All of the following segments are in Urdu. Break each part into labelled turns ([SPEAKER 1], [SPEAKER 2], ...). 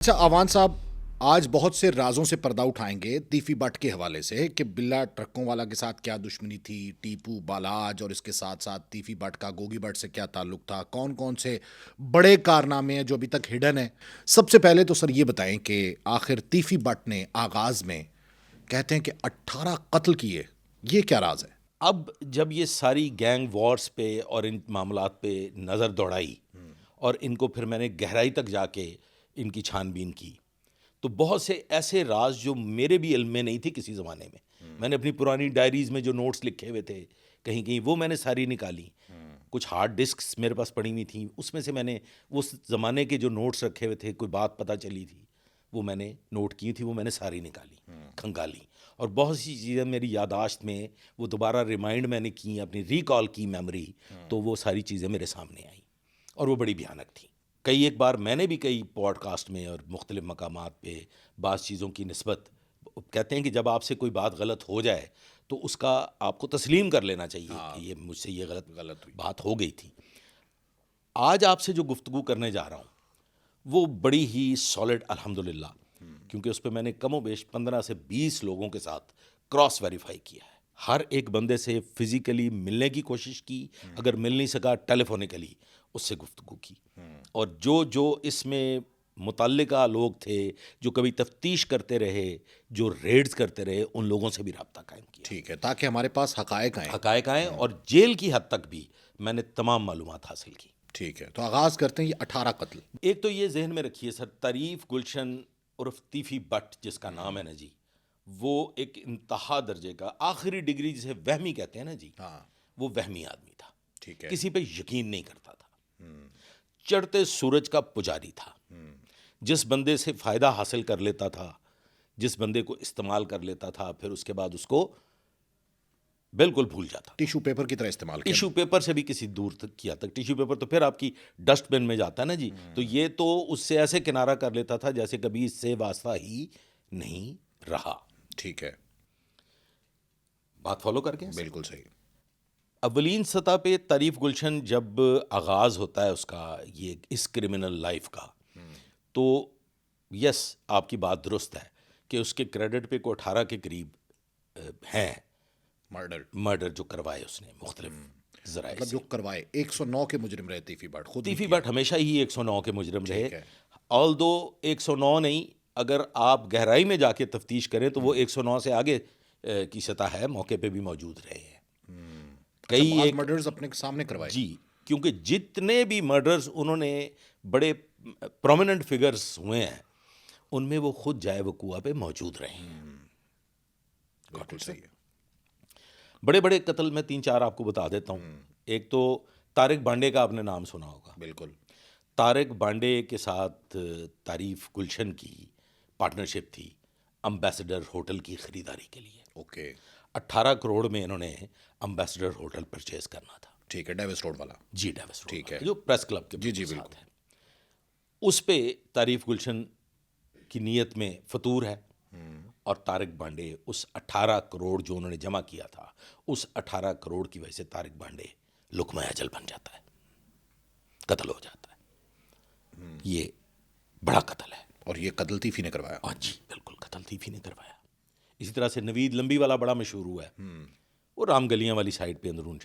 [SPEAKER 1] اچھا آوان صاحب، آج بہت سے رازوں سے پردہ اٹھائیں گے تیفی بٹ کے حوالے سے کہ بلا ٹرکوں والا کے ساتھ کیا دشمنی تھی، ٹیپو بالاج اور اس کے ساتھ ساتھ تیفی بٹ کا گوگی بٹ سے کیا تعلق تھا، کون کون سے بڑے کارنامے ہیں جو ابھی تک ہڈن ہیں۔ سب سے پہلے تو سر یہ بتائیں کہ آخر تیفی بٹ نے آغاز میں کہتے ہیں کہ 18 قتل کیے، یہ کیا راز ہے؟
[SPEAKER 2] اب جب یہ ساری گینگ وارز پہ اور ان معاملات پہ نظر دوڑائی اور ان کو پھر میں نے گہرائی تک جا کے ان کی چھان بین کی، تو بہت سے ایسے راز جو میرے بھی علم میں نہیں تھی کسی زمانے میں نے اپنی پرانی ڈائریز میں جو نوٹس لکھے ہوئے تھے کہیں کہیں وہ میں نے ساری نکالی. کچھ ہارڈ ڈسکس میرے پاس پڑی ہوئی تھیں، اس میں سے میں نے اس زمانے کے جو نوٹس رکھے ہوئے تھے، کوئی بات پتہ چلی تھی وہ میں نے نوٹ کی تھی، وہ میں نے ساری نکالی کھنگالی. اور بہت سی چیزیں میری یاداشت میں وہ دوبارہ ریمائنڈ میں نے کی، اپنی ریکال کی میموری، تو وہ ساری چیزیں میرے سامنے آئیں اور وہ بڑی بھیانک تھیں. کئی ایک بار میں نے بھی کئی پوڈ کاسٹ میں اور مختلف مقامات پہ بعض چیزوں کی نسبت کہتے ہیں کہ جب آپ سے کوئی بات غلط ہو جائے تو اس کا آپ کو تسلیم کر لینا چاہیے کہ یہ مجھ سے یہ غلط بات ہو گئی تھی. آج آپ سے جو گفتگو کرنے جا رہا ہوں وہ بڑی ہی سالڈ الحمدللہ، کیونکہ اس پہ میں نے کم و بیش 15 سے 20 لوگوں کے ساتھ کراس ویریفائی کیا ہے. ہر ایک بندے سے فزیکلی ملنے کی کوشش کی، اگر مل نہیں سکا ٹیلی فونیکلی اس سے گفتگو کی، اور جو اس میں متعلقہ لوگ تھے، جو کبھی تفتیش کرتے رہے، جو ریڈز کرتے رہے، ان لوگوں سے بھی رابطہ قائم کیا.
[SPEAKER 1] ٹھیک ہے، تاکہ ہمارے پاس
[SPEAKER 2] حقائق آئیں اور جیل کی حد تک بھی میں نے تمام معلومات حاصل کی.
[SPEAKER 1] ٹھیک ہے، تو آغاز کرتے ہیں یہ 18 قتل.
[SPEAKER 2] ایک تو یہ ذہن میں رکھیے سر، تعریف گلشن عرف تیفی بٹ جس کا نام ہے نا جی، وہ ایک انتہا درجے کا آخری ڈگری جسے وہمی کہتے ہیں نا جی، وہ وہمی آدمی تھا.
[SPEAKER 1] ٹھیک ہے،
[SPEAKER 2] کسی پہ یقین نہیں کرتا تھا، چڑھتے سورج کا پجاری تھا. جس بندے سے فائدہ حاصل کر لیتا تھا، جس بندے کو استعمال کر لیتا تھا، پھر اس کے بعد اس کو بالکل بھول جاتا.
[SPEAKER 1] ٹیشو پیپر کی طرح استعمال کیا.
[SPEAKER 2] ٹیشو پیپر سے بھی کسی دور تک کیا تک، ٹیشو پیپر تو پھر آپ کی ڈسٹ بن میں جاتا ہے نا جی، تو یہ تو اس سے ایسے کنارہ کر لیتا تھا جیسے کبھی اس سے واسطہ ہی نہیں رہا.
[SPEAKER 1] ٹھیک ہے،
[SPEAKER 2] بات فالو کر کے
[SPEAKER 1] بالکل صحیح.
[SPEAKER 2] اولین سطح پہ تعریف گلشن جب آغاز ہوتا ہے اس کا، یہ اس کرمنل لائف کا، تو یس آپ کی بات درست ہے کہ اس کے کریڈٹ پہ کو 18 کے قریب ہیں مرڈر جو کروائے اس نے مختلف ذرائع
[SPEAKER 1] مطلب
[SPEAKER 2] سے.
[SPEAKER 1] جو کروائے 109 کے مجرم رہے تیفی بٹ، خود
[SPEAKER 2] تیفی بٹ ہمیشہ ہی 109 کے مجرم رہے،
[SPEAKER 1] ہے.
[SPEAKER 2] آل دو 109 نہیں، اگر آپ گہرائی میں جا کے تفتیش کریں تو وہ 109 سے آگے کی سطح ہے، موقع پہ بھی موجود رہے ہیں. کئی
[SPEAKER 1] بعض
[SPEAKER 2] ایک
[SPEAKER 1] مرڈرز اپنے سامنے کروائے.
[SPEAKER 2] جی، کیونکہ جتنے بھی مرڈرز انہوں نے بڑے پرومیننٹ فگرز ہوئے ہیں ان میں وہ خود جائے وقوع پہ موجود رہے ہیں.
[SPEAKER 1] بالکل صحیح ہے.
[SPEAKER 2] بڑے بڑے قتل میں 3-4 آپ کو بتا دیتا ہوں. ایک تو طارق بانڈے کا آپ نے نام سنا ہوگا.
[SPEAKER 1] بالکل.
[SPEAKER 2] طارق بانڈے کے ساتھ تعریف گلشن کی پارٹنرشپ تھی امبیسڈر ہوٹل کی خریداری کے لیے.
[SPEAKER 1] اوکے.
[SPEAKER 2] 18 کروڑ میں انہوں نے امبیسڈر ہوٹل پرچیز کرنا تھا.
[SPEAKER 1] ٹھیک ہے، ڈیوس روڈ والا.
[SPEAKER 2] جی ڈیوس روڈ
[SPEAKER 1] ٹھیک ہے،
[SPEAKER 2] جو پریس کلب کے
[SPEAKER 1] جی
[SPEAKER 2] ساتھ
[SPEAKER 1] بالکل.
[SPEAKER 2] ہے. اس پہ تعریف گلشن کی نیت میں فطور ہے، اور طارق بانڈے اس 18 کروڑ جو انہوں نے جمع کیا تھا، اس 18 کروڑ کی وجہ سے طارق بانڈے لقمہ اجل بن جاتا ہے، قتل ہو جاتا ہے. یہ بڑا قتل ہے.
[SPEAKER 1] اور یہ قتل تیفی نے کروایا.
[SPEAKER 2] ہاں جی بالکل، قتل تیفی نے کروایا. اسی طرح سے نوید لمبی والا بڑا مشہور ہوا ہے، وہ رام گلیاں والی سائڈ پہ اندرون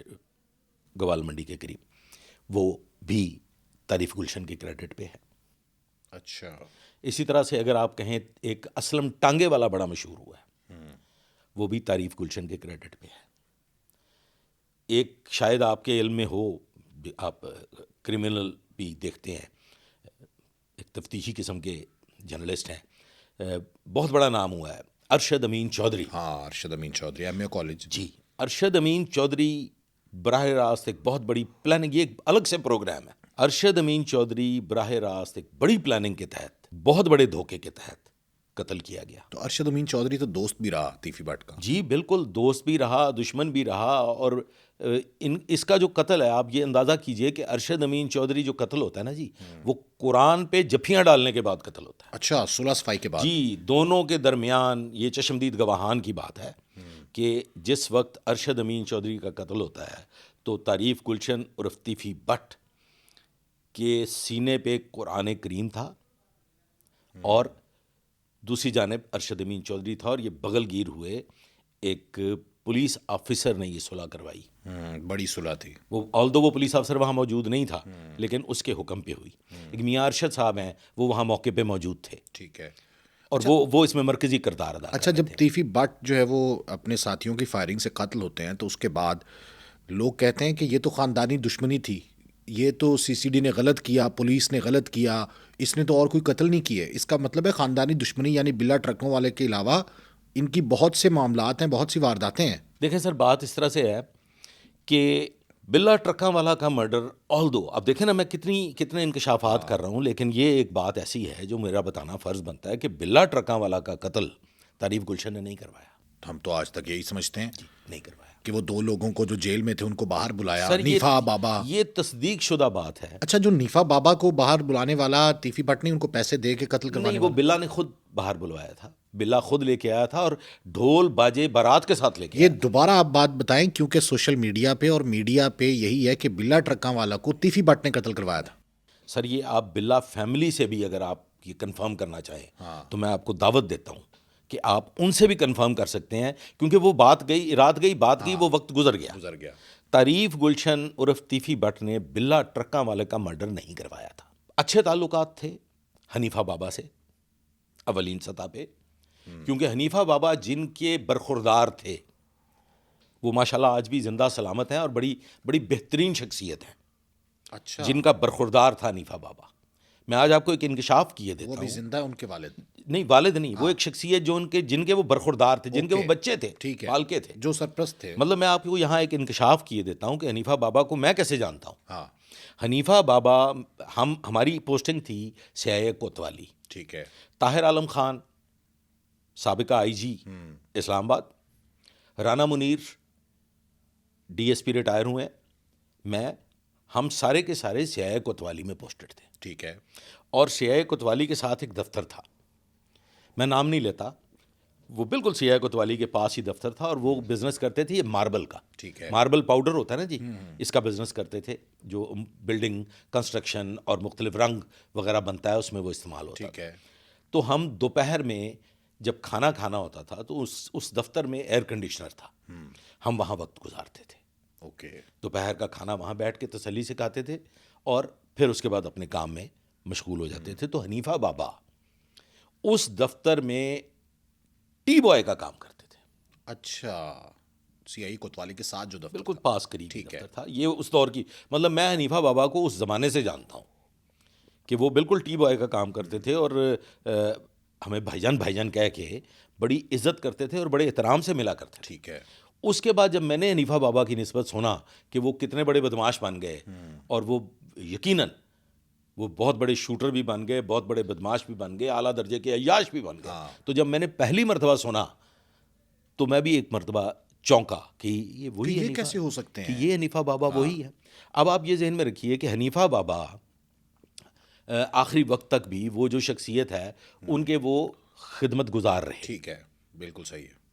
[SPEAKER 2] گوال منڈی کے قریب، وہ بھی تعریف گلشن کے کریڈٹ پہ ہے.
[SPEAKER 1] اچھا.
[SPEAKER 2] اسی طرح سے اگر آپ کہیں ایک اسلم ٹانگے والا بڑا مشہور ہوا ہے، وہ بھی تعریف گلشن کے کریڈٹ پہ ہے. ایک شاید آپ کے علم میں ہو، آپ کرمنل بھی دیکھتے ہیں، ایک تفتیشی قسم کے جرنلسٹ ہیں، بہت بڑا نام ہوا ہے ارشد امین چودھری.
[SPEAKER 1] ہاں، ارشد امین چودھری، ایم اے کالج.
[SPEAKER 2] جی، ارشد امین چودھری براہ راست ایک بہت بڑی پلاننگ، یہ ایک الگ سے پروگرام ہے. ارشد امین چودھری براہ راست ایک بڑی پلاننگ کے تحت، بہت بڑے دھوکے کے تحت قتل کیا گیا.
[SPEAKER 1] تو ارشد امین چودھری تو دوست بھی رہا تیفی بٹ کا.
[SPEAKER 2] جی بالکل، دوست بھی رہا، دشمن بھی رہا. اور اس کا جو قتل ہے، آپ یہ اندازہ کیجئے کہ ارشد امین چودھری جو قتل ہوتا ہے نا جی، وہ قرآن پہ جھپیاں ڈالنے کے بعد قتل ہوتا ہے.
[SPEAKER 1] اچھا، صلح صفائی کے بعد.
[SPEAKER 2] جی، دونوں کے درمیان یہ چشمدید گواہان کی بات ہے کہ جس وقت ارشد امین چودھری کا قتل ہوتا ہے تو تعریف گلشن عرف تیفی بٹ کے سینے پہ قرآن کریم تھا اور دوسری جانب ارشد امین چودھری تھا، اور یہ بغل گیر ہوئے ایک پولیس آفیسر نے یہ صلح کروائی.
[SPEAKER 1] بڑی صلح تھی.
[SPEAKER 2] وہ پولیس افسر وہاں موجود نہیں تھا، لیکن اس کے حکم پہ ہوئی. ایک میاں ارشد صاحب ہیں، وہ وہاں موقع پہ موجود تھے.
[SPEAKER 1] ٹھیک ہے.
[SPEAKER 2] اور وہ اس میں مرکزی کردار ادا.
[SPEAKER 1] اچھا، جب تیفی بٹ جو ہے وہ اپنے ساتھیوں کی فائرنگ سے قتل ہوتے ہیں تو اس کے بعد لوگ کہتے ہیں کہ یہ تو خاندانی دشمنی تھی، یہ تو سی سی ڈی نے غلط کیا، پولیس نے غلط کیا، اس نے تو اور کوئی قتل نہیں کیے. اس کا مطلب ہے خاندانی دشمنی یعنی بلا ٹرکوں والے کے علاوہ ان کی بہت سے معاملات ہیں، بہت سی وارداتیں ہیں.
[SPEAKER 2] دیکھیں سر، بات اس طرح سے ہے کہ بلا ٹرکاں والا کا مرڈر، اب دیکھیں نا میں کتنے انکشافات کر رہا ہوں، لیکن یہ ایک بات ایسی ہے جو میرا بتانا فرض بنتا ہے کہ بلا ٹرکاں والا کا قتل تعریف گلشن نے نہیں کروایا.
[SPEAKER 1] ہم تو آج تک یہی سمجھتے ہیں
[SPEAKER 2] نہیں کروایا
[SPEAKER 1] کہ وہ 2 لوگوں کو جو جیل میں تھے ان کو باہر بلایا.
[SPEAKER 2] سر،
[SPEAKER 1] نیفا بابا.
[SPEAKER 2] یہ تصدیق شدہ بات ہے.
[SPEAKER 1] اچھا، جو نیفا بابا کو باہر بلانے والا تیفی بٹ نے ان کو پیسے دے کے قتل کروانے
[SPEAKER 2] نہیں، وہ بلا نے خود باہر بلوایا تھا. بلا خود لے کے آیا تھا اور ڈھول باجے بارات کے ساتھ لے کے
[SPEAKER 1] یہ دوبارہ آپ بات بتائیں، کیونکہ سوشل میڈیا پہ اور میڈیا پہ یہی ہے کہ بلا ٹرکاں والا کو تیفی بٹ نے قتل کروایا تھا.
[SPEAKER 2] سر، یہ آپ بلا فیملی سے بھی اگر آپ یہ کنفرم کرنا چاہیں تو میں آپ کو دعوت دیتا ہوں کہ آپ ان سے بھی کنفرم کر سکتے ہیں، کیونکہ وہ بات گئی، رات گئی، بات گئی، وہ وقت گزر گیا. تعریف گلشن عرف تیفی بٹ نے بلا ٹرکاں والے کا مرڈر نہیں کروایا تھا. اچھے تعلقات تھے حنیفہ بابا سے اولین سطح پہ، کیونکہ حنیفہ بابا جن کے برخوردار تھے وہ ماشاءاللہ آج بھی زندہ سلامت ہیں اور بڑی بہترین شخصیت ہیں.
[SPEAKER 1] اچھا،
[SPEAKER 2] جن کا برخوردار تھا حنیفہ بابا. میں آج آپ کو ایک انکشاف کیے دیتا
[SPEAKER 1] وہ بھی
[SPEAKER 2] ہوں.
[SPEAKER 1] زندہ ہے ان کے والد؟
[SPEAKER 2] نہیں، والد نہیں، وہ ایک شخصیت جو جن کے وہ برخوردار تھے، جن کے وہ بچے تھے،
[SPEAKER 1] ٹھیک ہے،
[SPEAKER 2] پالکے تھے،
[SPEAKER 1] جو سرپرست تھے.
[SPEAKER 2] مطلب میں آپ کو یہاں ایک انکشاف کیے دیتا ہوں کہ حنیفہ بابا کو میں کیسے جانتا ہوں.
[SPEAKER 1] ہاں،
[SPEAKER 2] حنیفہ بابا، ہماری پوسٹنگ تھی CIA کوتوالی.
[SPEAKER 1] ٹھیک ہے.
[SPEAKER 2] طاہر عالم خان سابقہ IG اسلام آباد، رانا منیر DSP ریٹائر ہوئے، ہم سارے کے سارے CIA کوتوالی میں پوسٹڈ تھے.
[SPEAKER 1] ٹھیک ہے.
[SPEAKER 2] اور CIA کوتوالی کے ساتھ ایک دفتر تھا، میں نام نہیں لیتا، وہ بالکل CIA کوتوالی کے پاس ہی دفتر تھا، اور وہ بزنس کرتے تھے یہ ماربل کا.
[SPEAKER 1] ٹھیک ہے.
[SPEAKER 2] ماربل پاؤڈر ہوتا ہے نا جی، اس کا بزنس کرتے تھے، جو بلڈنگ کنسٹرکشن اور مختلف رنگ وغیرہ بنتا ہے اس میں وہ استعمال ہوتا ہے.
[SPEAKER 1] ٹھیک ہے.
[SPEAKER 2] تو ہم دوپہر میں جب کھانا ہوتا تھا تو اس دفتر میں ایئر کنڈیشنر تھا، ہم وہاں وقت گزارتے تھے.
[SPEAKER 1] اوکے.
[SPEAKER 2] دوپہر کا کھانا وہاں بیٹھ کے تسلی سے کھاتے تھے اور پھر اس کے بعد اپنے کام میں مشغول ہو جاتے تھے. تو حنیفہ بابا اس دفتر میں ٹی بوائے کا کام کرتے تھے.
[SPEAKER 1] اچھا، CIA کوتوالی کے ساتھ جو دفتر
[SPEAKER 2] بالکل پاس قریب
[SPEAKER 1] ٹھیک ہے.
[SPEAKER 2] دفتر تھا. یہ اس دور کی، مطلب میں حنیفہ بابا کو اس زمانے سے جانتا ہوں کہ وہ بالکل ٹی بوائے کا کام کرتے تھے، اور ہمیں بھائی جان کہہ کے بڑی عزت کرتے تھے اور بڑے احترام سے ملا کرتے تھے.
[SPEAKER 1] ٹھیک ہے.
[SPEAKER 2] اس کے بعد جب میں نے حنیفہ بابا کی نسبت سنا کہ وہ کتنے بڑے بدماش بن گئے، اور وہ یقیناً وہ بہت بڑے شوٹر بھی بن گئے، بہت بڑے بدماش بھی بن گئے، اعلیٰ درجے کے عیاش بھی بن گئے. تو جب میں نے پہلی مرتبہ سنا تو میں بھی ایک مرتبہ چونکا کہ یہ وہی
[SPEAKER 1] یہ کیسے ہو سکتے ہیں،
[SPEAKER 2] کہ یہ حنیفہ بابا وہی ہے. اب آپ یہ ذہن میں رکھیے کہ حنیفہ بابا آخری وقت تک بھی وہ جو شخصیت ہے ان کے وہ خدمت گزار رہے.
[SPEAKER 1] ٹھیک ہے، بالکل صحیح ہے.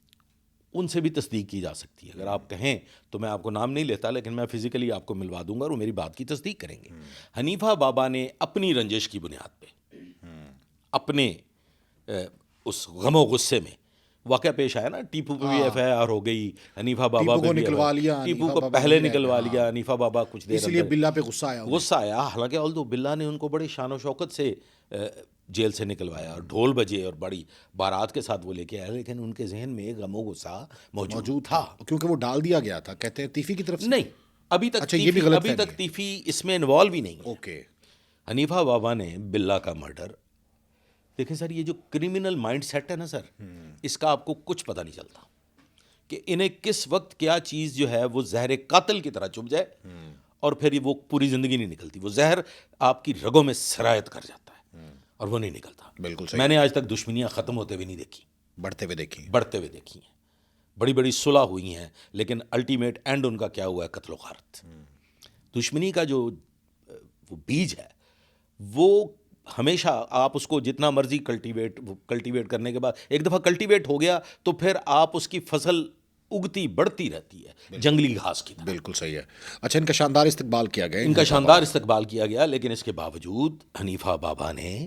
[SPEAKER 2] ان سے بھی تصدیق کی جا سکتی ہے. اگر آپ کہیں تو میں آپ کو نام نہیں لیتا، لیکن میں فزیکلی آپ کو ملوا دوں گا اور وہ میری بات کی تصدیق کریں گے. حنیفہ بابا نے اپنی رنجش کی بنیاد پہ، اپنے اس غم و غصے میں واقعہ پیش آیا نا، ٹیپو پہ بھی FIR ہو گئی، حنیفہ بابا
[SPEAKER 1] کو نکلوا لیا،
[SPEAKER 2] ٹیپو کو پہلے نکلوا لیا، حنیفہ بابا کچھ دیر
[SPEAKER 1] اس لیے بلا پہ غصہ آیا.
[SPEAKER 2] حالانکہ although بلا نے ان کو بڑے شان و شوکت سے جیل سے نکلوایا اور ڈھول بجے اور بڑی بارات کے ساتھ وہ لے کے آیا، لیکن ان کے ذہن میں غم و غصہ موجود تھا،
[SPEAKER 1] کیونکہ وہ ڈال دیا گیا تھا، کہتے ہیں تیفی کی طرف سے.
[SPEAKER 2] نہیں، ابھی تک تیفی اس میں انوالو ہی نہیں ہے.
[SPEAKER 1] اوکے.
[SPEAKER 2] حنیفہ بابا نے بلا کا مرڈر، دیکھیں سر، یہ جو کرمنل مائنڈ سیٹ ہے نا سر، اس کا آپ کو کچھ پتہ نہیں چلتا کہ انہیں کس وقت کیا چیز جو ہے وہ زہر قاتل کی طرح چبھ جائے اور پھر وہ پوری زندگی نہیں نکلتی. وہ زہر آپ کی رگوں میں سرایت کر جاتا ہے اور وہ نہیں نکلتا.
[SPEAKER 1] بالکل صحیح.
[SPEAKER 2] میں نے آج تک دشمنیاں ختم ہوتے ہوئے نہیں دیکھی،
[SPEAKER 1] بڑھتے ہوئے دیکھی
[SPEAKER 2] ہیں. بڑی بڑی صلح ہوئی ہیں، لیکن الٹیمیٹ اینڈ ان کا کیا ہوا ہے؟ قتل و غارت. دشمنی کا جو وہ بیج ہے وہ ہمیشہ آپ اس کو جتنا مرضی کلٹیویٹ کرنے کے بعد، ایک دفعہ کلٹیویٹ ہو گیا تو پھر آپ اس کی فصل اگتی بڑھتی رہتی ہے جنگلی گھاس کی طرح.
[SPEAKER 1] بالکل صحیح ہے. اچھا، ان کا شاندار استقبال کیا گیا،
[SPEAKER 2] ان کا شاندار استقبال کیا گیا، لیکن اس کے باوجود حنیفہ بابا نے